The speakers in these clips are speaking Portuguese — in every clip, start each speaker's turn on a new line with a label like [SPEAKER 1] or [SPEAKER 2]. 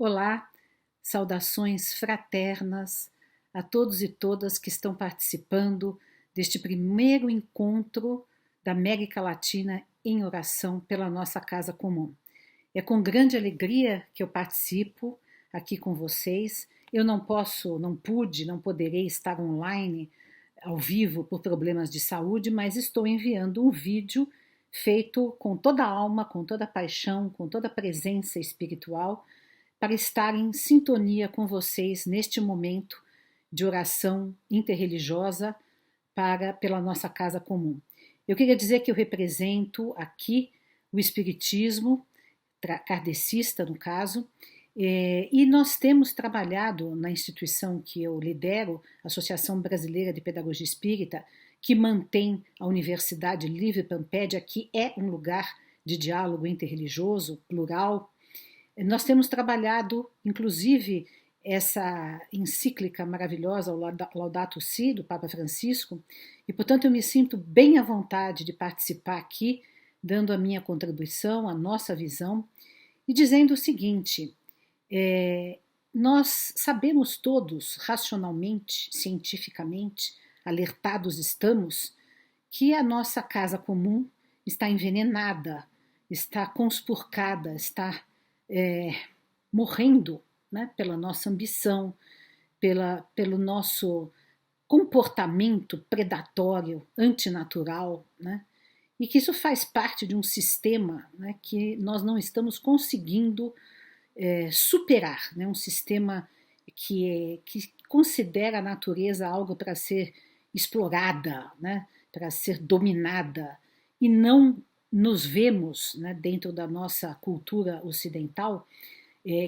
[SPEAKER 1] Olá, saudações fraternas a todos e todas que estão participando deste primeiro encontro da América Latina em oração pela nossa casa comum. É com grande alegria que eu participo aqui com vocês. Eu não posso, não pude, não poderei estar online ao vivo por problemas de saúde, mas estou enviando um vídeo feito com toda a alma, com toda a paixão, com toda a presença espiritual para estar em sintonia com vocês neste momento de oração interreligiosa pela nossa casa comum. Eu queria dizer que eu represento aqui o espiritismo, kardecista no caso, e nós temos trabalhado na instituição que eu lidero, a Associação Brasileira de Pedagogia Espírita, que mantém a Universidade Livre Pampédia, que é um lugar de diálogo interreligioso, plural. Nós temos trabalhado, inclusive, essa encíclica maravilhosa, o Laudato Si, do Papa Francisco, e, portanto, eu me sinto bem à vontade de participar aqui, dando a minha contribuição, a nossa visão, e dizendo o seguinte: nós sabemos todos, racionalmente, cientificamente, alertados estamos, que a nossa casa comum está envenenada, está conspurcada, está morrendo, né, pela nossa ambição, pelo nosso comportamento predatório, antinatural, né, e que isso faz parte de um sistema, né, que nós não estamos conseguindo superar, né, um sistema que considera a natureza algo para ser explorada, né, para ser dominada, e não nos vemos, né, dentro da nossa cultura ocidental,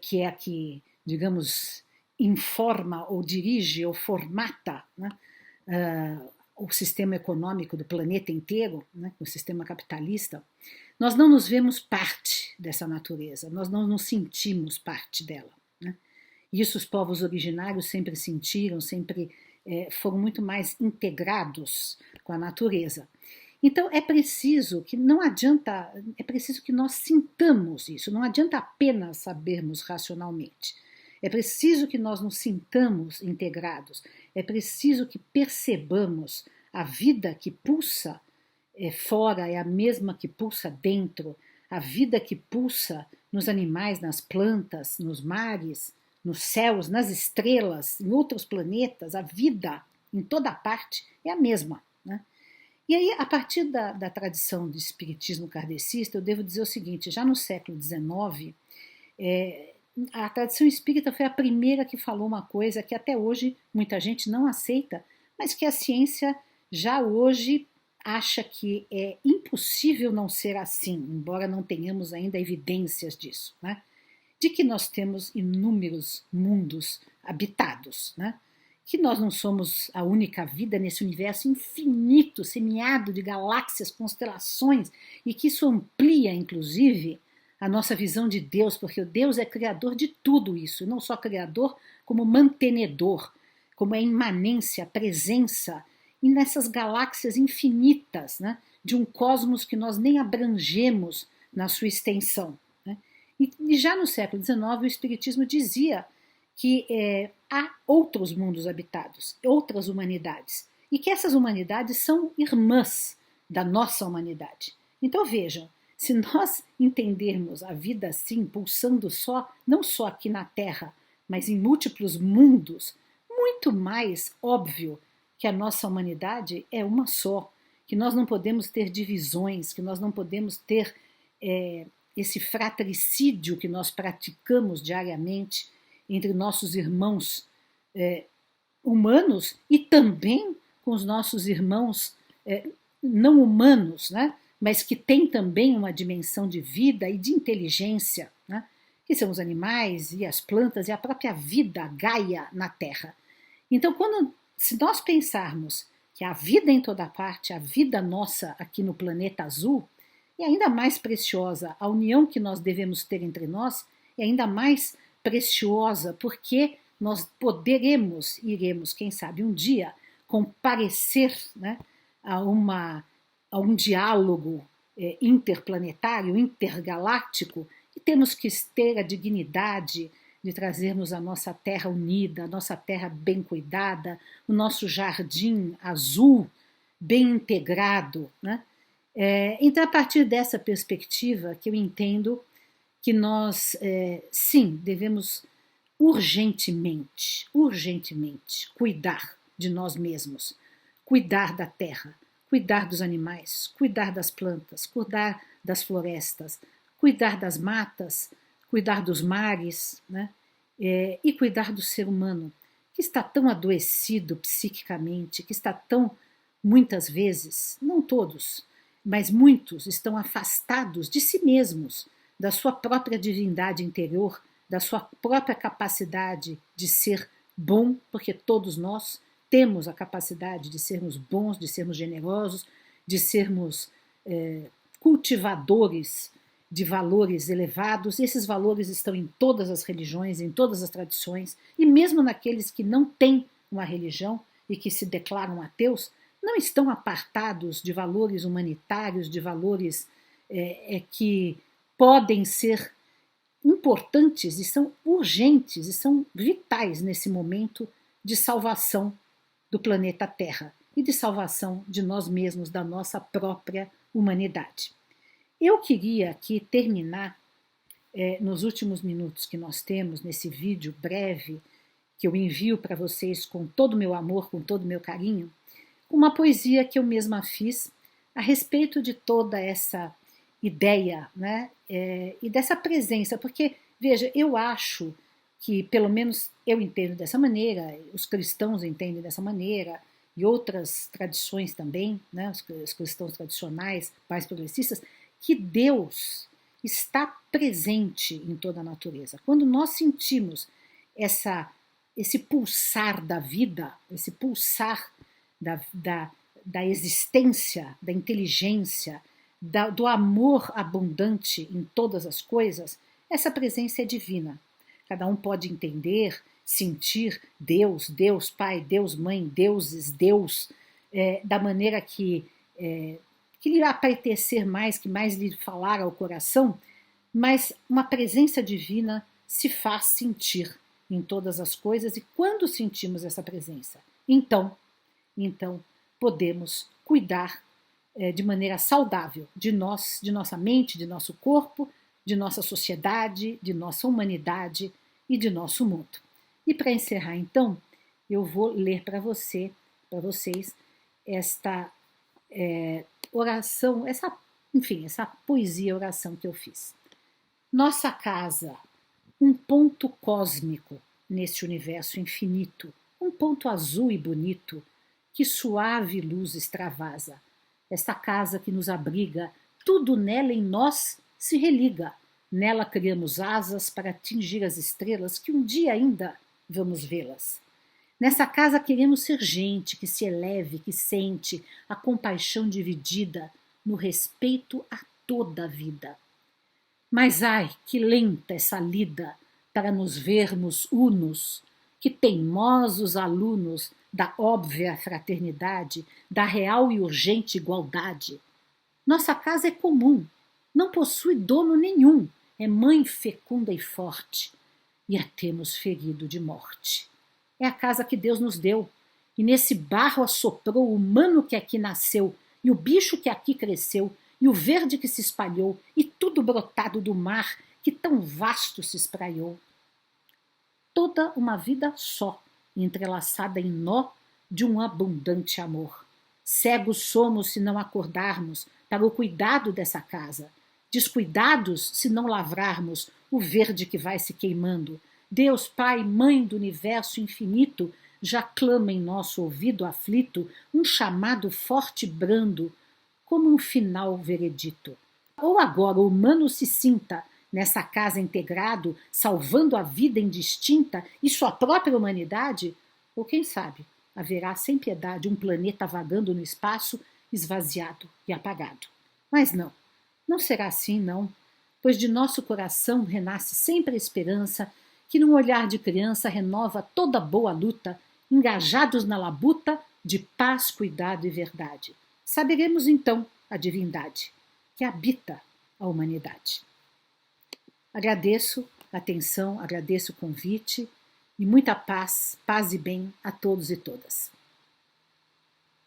[SPEAKER 1] que é a que, digamos, informa ou dirige ou formata, né, o sistema econômico do planeta inteiro, né, o sistema capitalista. Nós não nos vemos parte dessa natureza, nós não nos sentimos parte dela, né? Isso os povos originários sempre sentiram, sempre foram muito mais integrados com a natureza. Então é preciso que não adianta, é preciso que nós sintamos isso, não adianta apenas sabermos racionalmente. É preciso que nós nos sintamos integrados, é preciso que percebamos a vida que pulsa fora é a mesma que pulsa dentro, a vida que pulsa nos animais, nas plantas, nos mares, nos céus, nas estrelas, em outros planetas, a vida em toda parte é a mesma, né? E aí, a partir da tradição do espiritismo kardecista, eu devo dizer o seguinte: já no século XIX, a tradição espírita foi a primeira que falou uma coisa que até hoje muita gente não aceita, mas que a ciência já hoje acha que é impossível não ser assim, embora não tenhamos ainda evidências disso, né? De que nós temos inúmeros mundos habitados, né? Que nós não somos a única vida nesse universo infinito, semeado de galáxias, constelações, e que isso amplia, inclusive, a nossa visão de Deus, porque o Deus é criador de tudo isso, e não só criador, como mantenedor, como a imanência, a presença, e nessas galáxias infinitas, né, de um cosmos que nós nem abrangemos na sua extensão, né? E já no século XIX o Espiritismo dizia que há outros mundos habitados, outras humanidades, e que essas humanidades são irmãs da nossa humanidade. Então vejam, se nós entendermos a vida assim, pulsando não só aqui na Terra, mas em múltiplos mundos, muito mais óbvio que a nossa humanidade é uma só, que nós não podemos ter divisões, que nós não podemos ter esse fratricídio que nós praticamos diariamente entre nossos irmãos humanos e também com os nossos irmãos não humanos, né? Mas que têm também uma dimensão de vida e de inteligência, né? Que são os animais e as plantas e a própria vida, a Gaia na Terra. Então, se nós pensarmos que a vida em toda parte, a vida nossa aqui no planeta azul, é ainda mais preciosa, a união que nós devemos ter entre nós é ainda mais preciosa, porque nós iremos, quem sabe um dia, comparecer, né, a um diálogo interplanetário, intergaláctico, e temos que ter a dignidade, de trazermos a nossa terra unida, a nossa terra bem cuidada, o nosso jardim azul bem integrado, né? Então, a partir dessa perspectiva que eu entendo que nós, sim, devemos urgentemente cuidar de nós mesmos, cuidar da terra, cuidar dos animais, cuidar das plantas, cuidar das florestas, cuidar das matas, cuidar dos mares, né? E cuidar do ser humano, que está tão adoecido psiquicamente, que está tão, muitas vezes, não todos, mas muitos estão afastados de si mesmos, da sua própria divindade interior, da sua própria capacidade de ser bom, porque todos nós temos a capacidade de sermos bons, de sermos generosos, de sermos cultivadores de valores elevados. Esses valores estão em todas as religiões, em todas as tradições, e mesmo naqueles que não têm uma religião e que se declaram ateus, não estão apartados de valores humanitários, de valores que podem ser importantes e são urgentes e são vitais nesse momento de salvação do planeta Terra e de salvação de nós mesmos, da nossa própria humanidade. Eu queria aqui terminar, nos últimos minutos que nós temos, nesse vídeo breve que eu envio para vocês com todo o meu amor, com todo o meu carinho, com uma poesia que eu mesma fiz a respeito de toda essa ideia, né? E dessa presença, porque, veja, eu acho que, pelo menos eu entendo dessa maneira, os cristãos entendem dessa maneira, e outras tradições também, né? Os cristãos tradicionais, mais progressistas, que Deus está presente em toda a natureza. Quando nós sentimos esse pulsar da vida, esse pulsar da existência, da inteligência, do amor abundante em todas as coisas, essa presença é divina. Cada um pode entender, sentir Deus, Deus Pai, Deus Mãe, deuses, Deus, da maneira que lhe apetecer mais, que mais lhe falar ao coração, mas uma presença divina se faz sentir em todas as coisas, e quando sentimos essa presença, então podemos cuidar de maneira saudável de nós, de nossa mente, de nosso corpo, de nossa sociedade, de nossa humanidade e de nosso mundo. E para encerrar, então, eu vou ler para vocês esta oração, essa poesia, oração que eu fiz. Nossa casa, um ponto cósmico neste universo infinito, um ponto azul e bonito, que suave luz extravasa. Esta casa que nos abriga, tudo nela em nós se religa. Nela criamos asas para atingir as estrelas que um dia ainda vamos vê-las. Nessa casa queremos ser gente que se eleve, que sente a compaixão dividida no respeito a toda a vida. Mas ai, que lenta essa lida para nos vermos unos, que teimosos alunos da óbvia fraternidade, da real e urgente igualdade. Nossa casa é comum, não possui dono nenhum, é mãe fecunda e forte, e a temos ferido de morte. É a casa que Deus nos deu, e nesse barro assoprou o humano que aqui nasceu, e o bicho que aqui cresceu, e o verde que se espalhou, e tudo brotado do mar que tão vasto se espraiou. Toda uma vida só, entrelaçada em nó de um abundante amor. Cegos somos se não acordarmos para o cuidado dessa casa, descuidados se não lavrarmos o verde que vai se queimando. Deus, Pai, Mãe do universo infinito, já clama em nosso ouvido aflito um chamado forte e brando, como um final veredito. Ou agora o humano se sinta nessa casa integrado, salvando a vida indistinta e sua própria humanidade, ou quem sabe, haverá sem piedade um planeta vagando no espaço, esvaziado e apagado. Mas não será assim, não, pois de nosso coração renasce sempre a esperança que num olhar de criança renova toda boa luta, engajados na labuta de paz, cuidado e verdade. Saberemos então a divindade que habita a humanidade. Agradeço atenção, agradeço o convite e muita paz, paz e bem a todos e todas.